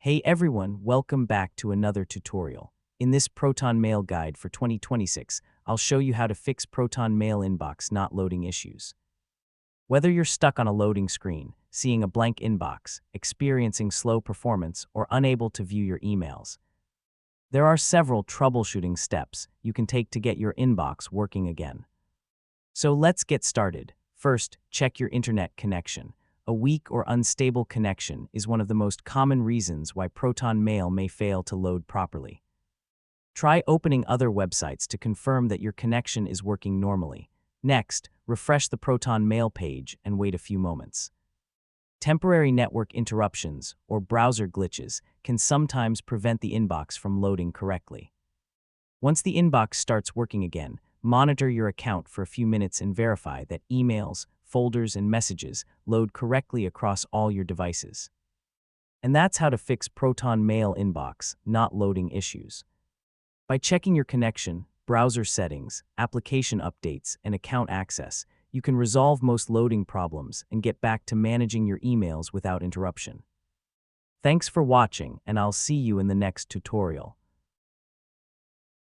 Hey everyone, welcome back to another tutorial. In this Proton Mail Guide for 2026, I'll show you how to fix Proton Mail inbox not loading issues. Whether you're stuck on a loading screen, seeing a blank inbox, experiencing slow performance, or unable to view your emails, there are several troubleshooting steps you can take to get your inbox working again. So let's get started. First, check your internet connection. A weak or unstable connection is one of the most common reasons why Proton Mail may fail to load properly. Try opening other websites to confirm that your connection is working normally. Next, refresh the Proton Mail page and wait a few moments. Temporary network interruptions or browser glitches can sometimes prevent the inbox from loading correctly. Once the inbox starts working again, monitor your account for a few minutes and verify that emails, folders, and messages load correctly across all your devices. And that's how to fix Proton Mail inbox not loading issues. By checking your connection, browser settings, application updates, and account access, you can resolve most loading problems and get back to managing your emails without interruption. Thanks for watching, and I'll see you in the next tutorial.